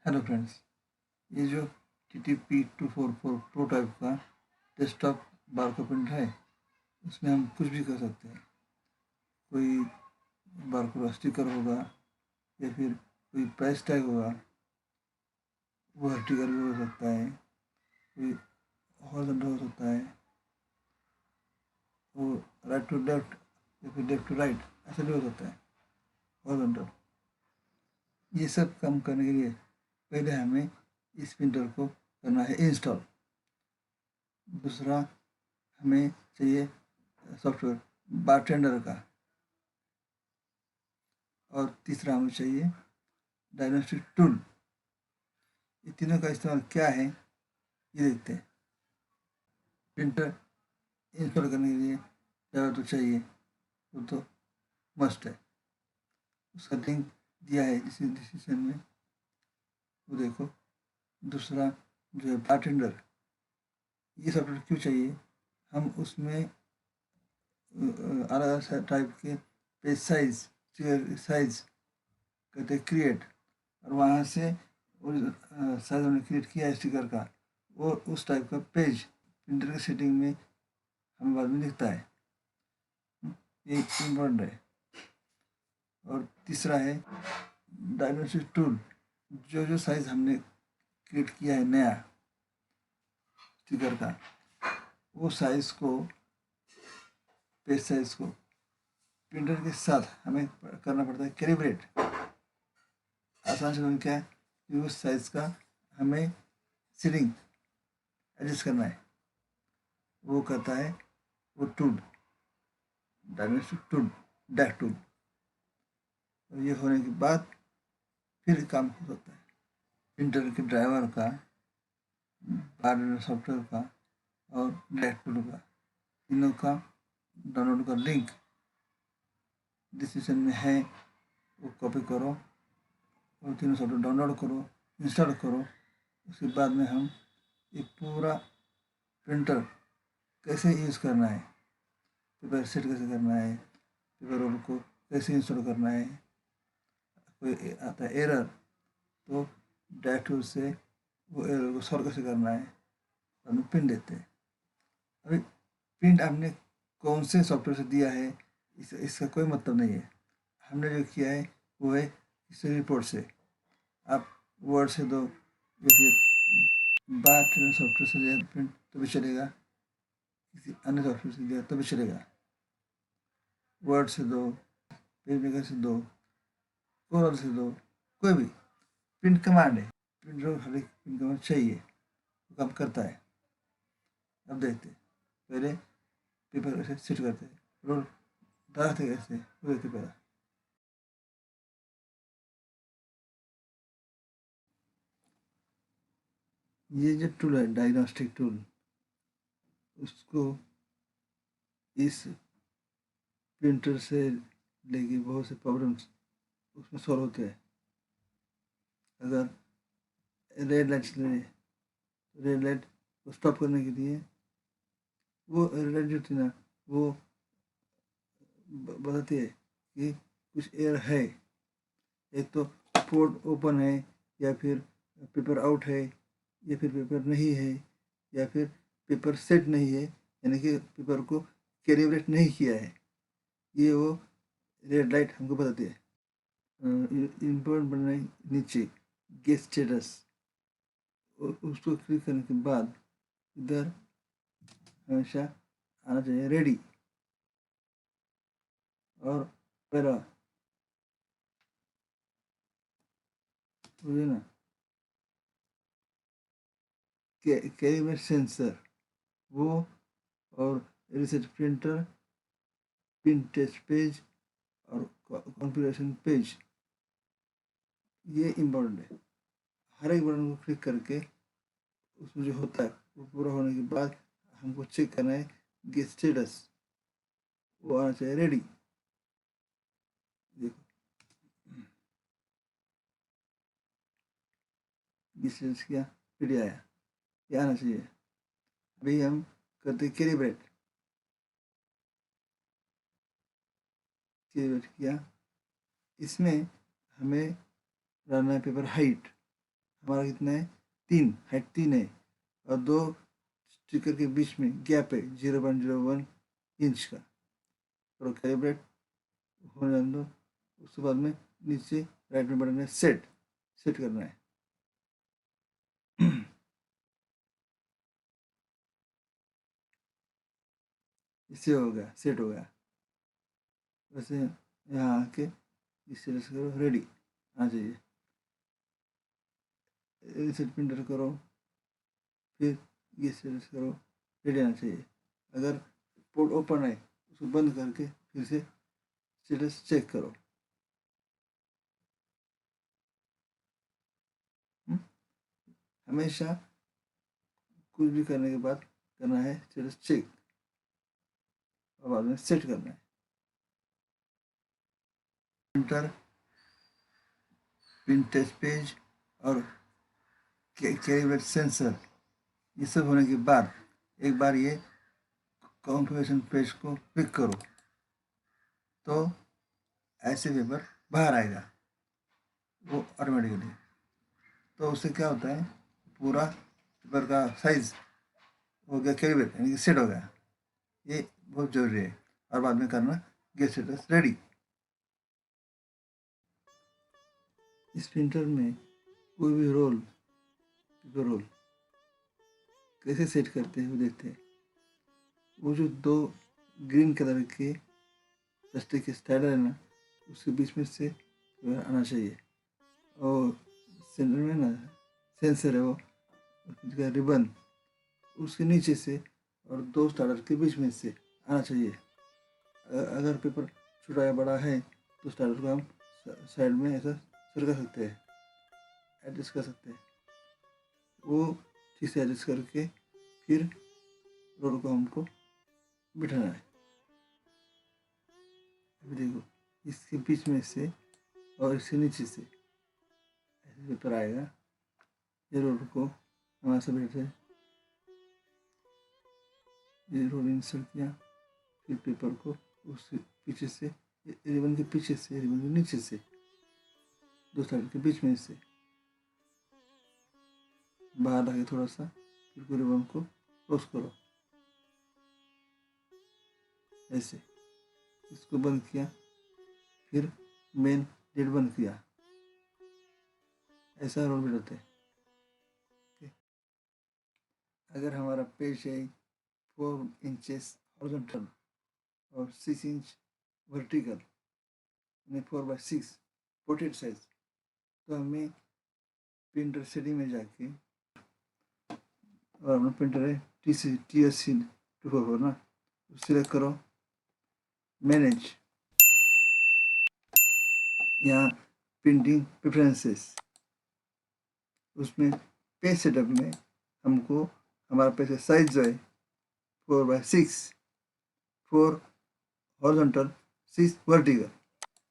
Hello friends, ये जो TTP 244 pro type का डेस्कटॉप बारकोड प्रिंटर है, उसमें हम कुछ भी कर सकते हैं। कोई बारकोड स्टिकर होगा या फिर कोई प्राइस टैग होगा, वो वर्टिकल भी हो सकता है, कोई हॉरिजॉन्टल हो सकता है, वो राइट टू लेफ्ट या फिर लेफ्ट टू राइट ऐसा भी हो सकता है, हॉरिजॉन्टल। ये सब काम करने के लिए पहले हमें इस प्रिंटर को करना है इंस्टॉल। दूसरा, हमें चाहिए सॉफ्टवेयर बारटेंडर का। और तीसरा हमें चाहिए डायग्नोस्टिक टूल। ये तीनों का इस्तेमाल क्या है, ये देखते हैं। प्रिंटर इंस्टॉल करने के लिए ज़्यादा तो चाहिए, वो तो मस्ट है। उसका लिंक दिया है डिस्क्रिप्शन में, वो देखो। दूसरा जो है बारटेंडर, ये सॉफ्टवेयर क्यों चाहिए? हम उसमें अलग अलग टाइप के पेज साइज कहते हैं क्रिएट, और वहाँ से साइज हमने क्रिएट किया है स्टिकर का, वो उस टाइप का पेज प्रिंटर की सेटिंग में हमें बाद में दिखता है। ये इम्पोर्टेंट है। और तीसरा है डायग्नोस्टिक टूल। जो जो साइज हमने क्रिएट किया है नया स्टिकर का, वो साइज को, पेज साइज को प्रिंटर के साथ हमें करना पड़ता है कैलिब्रेट। आसान से क्या है कि उस साइज का हमें सीलिंग एडजस्ट करना है, वो करता है वो टूल, डायग्नोस्टिक टूल, डैक टूल। और ये होने के बाद फिर काम हो सकता है। प्रिंटर के ड्राइवर का, बारटेंडर सॉफ्टवेयर का और डैक टूल का, तीनों का डाउनलोड का लिंक डिस्क्रिप्शन में है, वो कॉपी करो और तीनों सॉफ्टवेयर डाउनलोड करो, इंस्टॉल करो। उसके बाद में हम ये पूरा प्रिंटर कैसे यूज़ करना है, पेपर सेट कैसे करना है, पेपर रोल को कैसे इंस्टॉल करना है, कोई आता है एरर तो डैक टूल से वो एरर को सॉल्व कैसे करना है, हम प्रिंट देते हैं। अभी प्रिंट हमने कौन से सॉफ्टवेयर से दिया है, इसका कोई मतलब नहीं है। हमने जो किया है वो है किसी रिपोर्ट से। आप वर्ड से दो या फिर बारटेंडर सॉफ्टवेयर से दिया प्रिंट तो भी चलेगा, किसी अन्य सॉफ्टवेयर से दिया तो भी चलेगा। वर्ड से दो, पेज मेकर से दो, कोरल से दो, कोई भी प्रिंट कमांड है। प्रिंटर हर एक प्रिंट कमांड चाहिए, वो काम करता है। अब देखते हैं, पहले पेपर कैसे सेट करते हैं, रोल डालते कैसे, वो देखते पहले। ये जो टूल है डायग्नोस्टिक टूल, उसको इस प्रिंटर से लेके बहुत से प्रॉब्लम्स उसमें सॉल्व होते हैं। अगर रेड लाइट चल रही है, रेड लाइट को स्टॉप करने के लिए वो रेड लाइट जो थी ना, वो बताती है कि कुछ एरर है। एक तो पोर्ट ओपन है, या फिर पेपर आउट है, या फिर पेपर नहीं है, या फिर पेपर सेट नहीं है, यानी कि पेपर को कैलिब्रेट नहीं किया है। ये वो रेड लाइट हमको बताती है। इम्पोर्टेंट बनने नीचे गेट स्टेटस, उसको क्लिक करने के बाद इधर हमेशा आना चाहिए रेडी और पहला ना कैलिब्रेट सेंसर, वो और reset printer, pin test page और कॉन्फ़िगरेशन पेज, ये इम्पोर्टेंट है। हर एक बटन को क्लिक करके उसमें जो होता है वो पूरा होने के बाद हमको चेक करना है गेट स्टेटस, वो आना चाहिए रेडी। देखो गेट स्टेटस किया, रेडी आया, ये आना चाहिए। अभी हम करते कैलिब्रेट किया, इसमें हमें डालना है पेपर हाइट। हमारा कितना है, 3, हाइट 3 है और 2 स्टिकर के बीच में गैप है 0.01 इंच का। और कैलिब्रेट होने जाने दो। उसके बाद में नीचे राइट में बटन है सेट करना है। इससे हो गया, सेट हो गया। वैसे यहाँ आके इस तरह से करो, रेडी आ जाइए। रीसेट प्रिंटर करो, फिर ये तरह से करो, रेडी आना चाहिए। अगर पोर्ट ओपन है उसको बंद करके फिर से स्टेटस चेक करो। हमेशा कुछ भी करने के बाद करना है स्टेटस चेक और बाद में सेट करना है। प्रिंटर, प्रिंट टेस्ट पेज और कैलिब्रेट सेंसर, ये सब होने के बाद एक बार ये कॉन्फ़िगरेशन पेज को क्लिक करो तो ऐसे पेपर बाहर आएगा वो ऑटोमेटिकली। तो उससे क्या होता है, पूरा पेपर का साइज हो गया कैलिब्रेट, यानी कि सेट हो गया। ये बहुत ज़रूरी है। और बाद में करना गेट स्टेटस रेडी। इस प्रिंटर में कोई भी रोल, पेपर रोल कैसे सेट करते हैं वो देखते हैं। वो जो 2 ग्रीन कलर के प्लास्टिक के स्लाइडर है ना, उसके बीच में से आना चाहिए। और सेंटर में ना सेंसर है, वो रिबन उसके नीचे से और 2 स्टार्टर के बीच में से आना चाहिए। अगर पेपर छोटा या बड़ा है तो स्टार्टर को हम साइड में ऐसा सरका सकते हैं, एडजस्ट कर सकते हैं। वो ठीक से एडजस्ट करके फिर रोल को हमको बिठाना है। अभी देखो, इसके बीच में से और इसके नीचे से ऐसे पेपर आएगा। ये रोल को हमारे से बैठे, ये रोल इंसर्ट किया, फिर पेपर को उस पीछे से, रिबन के पीछे से, रिबन के नीचे से, 2 साइड के बीच में से बाहर आके थोड़ा सा, फिर रिबन को क्लोज करो ऐसे। इसको बंद किया, फिर मेन डेट बंद किया, ऐसा रोल बिठाते हैं। अगर हमारा पेज है 4 इंचेस हॉरिजॉन्टल और 6 इंच वर्टिकल, यानी 4/6 पोर्ट्रेट साइज, तो हमें प्रिंटर सेटिंग में जाके, और अपना प्रिंटर है TSC 244 ना, सिलेक्ट करो मैनेज, यहाँ प्रिंटिंग प्रेफरेंसेस, उसमें पेज सेटअप में हमको हमारा पेज का साइज जो है 4/6, 4 हॉरिजॉन्टल, 6 वर्टिकल,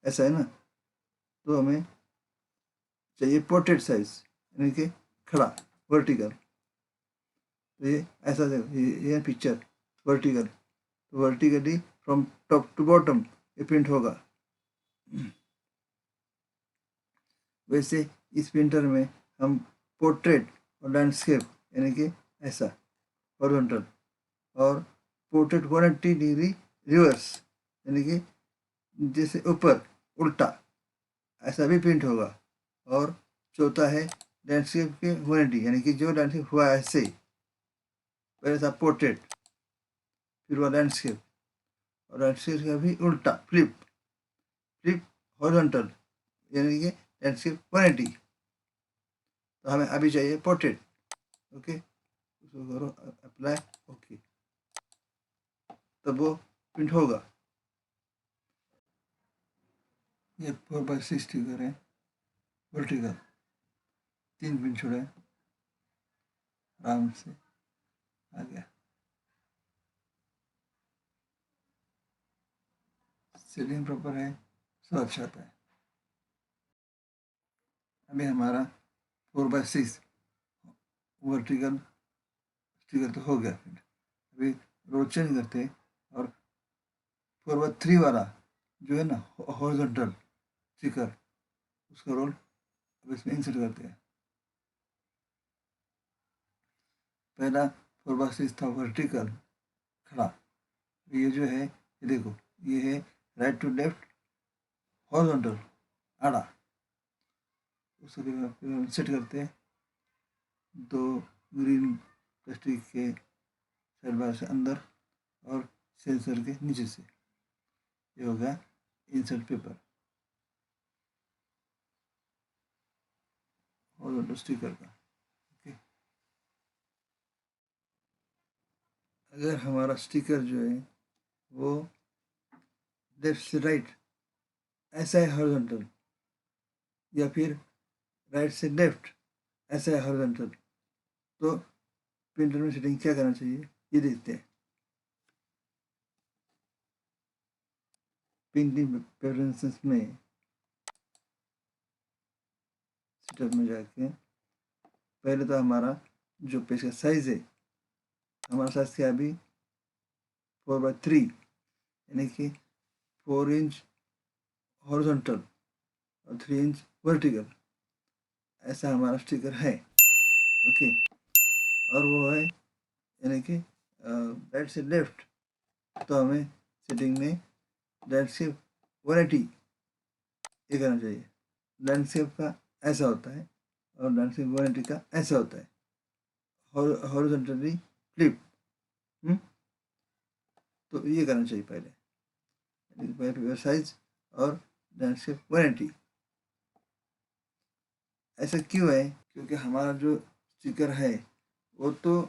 ऐसा है ना। तो हमें चाहिए पोर्ट्रेट साइज, यानी कि खड़ा वर्टिकल। तो ये ऐसा देखो, ये पिक्चर वर्टिकल, तो vertically from top to bottom ये प्रिंट होगा। वैसे इस प्रिंटर में हम पोर्ट्रेट और लैंडस्केप, यानी कि ऐसा हॉरिजॉन्टल, और पोर्ट्रेट 180 डिग्री रिवर्स, यानी कि जैसे ऊपर उल्टा, ऐसा भी प्रिंट होगा। और चौथा है लैंडस्केप के 180, यानी कि जो लैंडस्केप हुआ ऐसे, पहले था पोर्ट्रेट, फिर हुआ लैंडस्केप, और लैंडस्केप का भी उल्टा फ्लिप हॉरिजॉन्टल, यानी कि लैंडस्केप 180। तो हमें अभी चाहिए पोर्ट्रेट। ओके, उसको करो अप्लाई, ओके, तब वो प्रिंट होगा। ये 4/6 स्टिकर है वर्टिकल, 3 पिन छोड़ा है, आराम से आ गया। सेटिंग प्रॉपर है, सब अच्छा आता है। अभी हमारा 4/6 वर्टिकल स्टिकर तो हो गया। फिर अभी रोल चेंज करते हैं और 4/3 वाला जो है ना हॉरिजॉन्टल स्टिकर, उसका रोल अब इसमें इंसर्ट करते हैं। पहला 4x6 था वर्टिकल खड़ा, ये जो है ये देखो, ये है राइट टू लेफ्ट हॉरिजॉन्टल आड़ा। उसको फिर हम सेट करते हैं 2 ग्रीन प्लास्टिक के साइड बार से अंदर और सेंसर के नीचे से। ये हो गया इंसर्ट पेपर हॉरिजॉन्टल स्टिकर का। ओके, अगर हमारा स्टिकर जो है वो लेफ्ट से राइट ऐसा है हॉरिजॉन्टल, या फिर राइट से लेफ्ट ऐसा है हॉरिजॉन्टल, तो प्रिंटर में सेटिंग क्या करना चाहिए ये देखते हैं। प्रिंटिंग प्रेफरेंसेस में सेटअप में जाके पहले तो हमारा जो पेज का साइज है, हमारा साइज क्या अभी 4x3, यानी कि 4 इंच हॉरिजॉन्टल और 3 इंच वर्टिकल, ऐसा हमारा स्टिकर है। ओके, और वो है यानी कि राइट से लेफ्ट, तो हमें सेटिंग में लैंडस्केप 180 ये करना चाहिए। लैंडस्केप का ऐसा होता है और लैंडस्केप 180 का ऐसा होता है, हॉरिजॉन्टली फ्लिप। तो ये करना चाहिए पहले पेपर साइज और लैंडस्केप 180। ऐसा क्यों है? क्योंकि हमारा जो स्टिकर है वो तो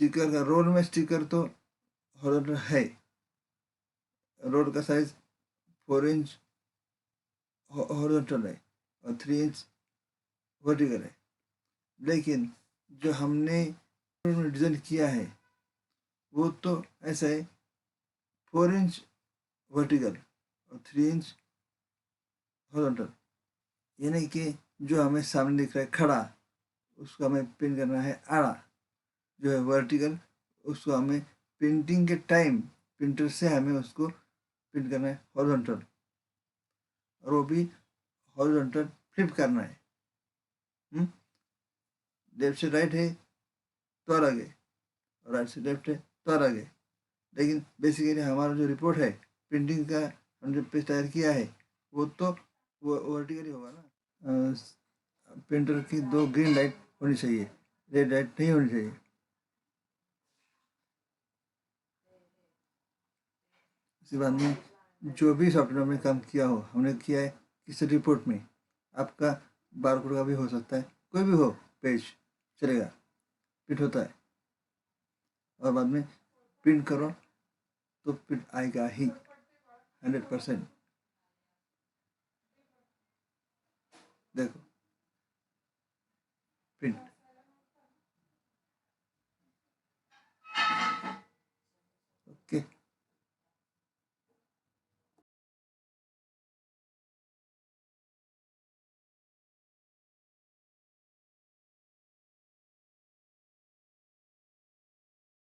स्टिकर का रोल में स्टिकर तो हॉरिजॉन्टल है, रोल का साइज 4 इंच हॉरिजॉन्टल है और 3 इंच वर्टिकल है, लेकिन जो हमने डिज़ाइन किया है वो तो ऐसा है 4 इंच वर्टिकल और 3 इंच हॉरिजॉन्टल, यानी कि जो हमें सामने दिख रहा है खड़ा, उसको हमें प्रिंट करना है आड़ा। जो है वर्टिकल, उसको हमें प्रिंटिंग के टाइम प्रिंटर से हमें उसको प्रिंट करना है हॉरिजॉन्टल, और वो भी हॉरिजॉन्टल फ्लिप करना है। लेफ्ट से राइट है तो और आगे, और राइट से लेफ्ट है तो और आगे, लेकिन बेसिकली हमारा जो रिपोर्ट है प्रिंटिंग का, हमने जो पेज तैयार किया है वो तो वो वर्टिकली होगा ना। प्रिंटर की 2 ग्रीन लाइट होनी चाहिए, रेड लाइट नहीं होनी चाहिए। इसके बाद में जो भी सॉफ्टवेयर में काम किया हो, हमने किया है किसी रिपोर्ट में, आपका बारकोड का भी हो सकता है, कोई भी हो पेज चलेगा, प्रिंट होता है। और बाद में प्रिंट करो तो प्रिंट आएगा ही 100%। देखो प्रिंट, ओके।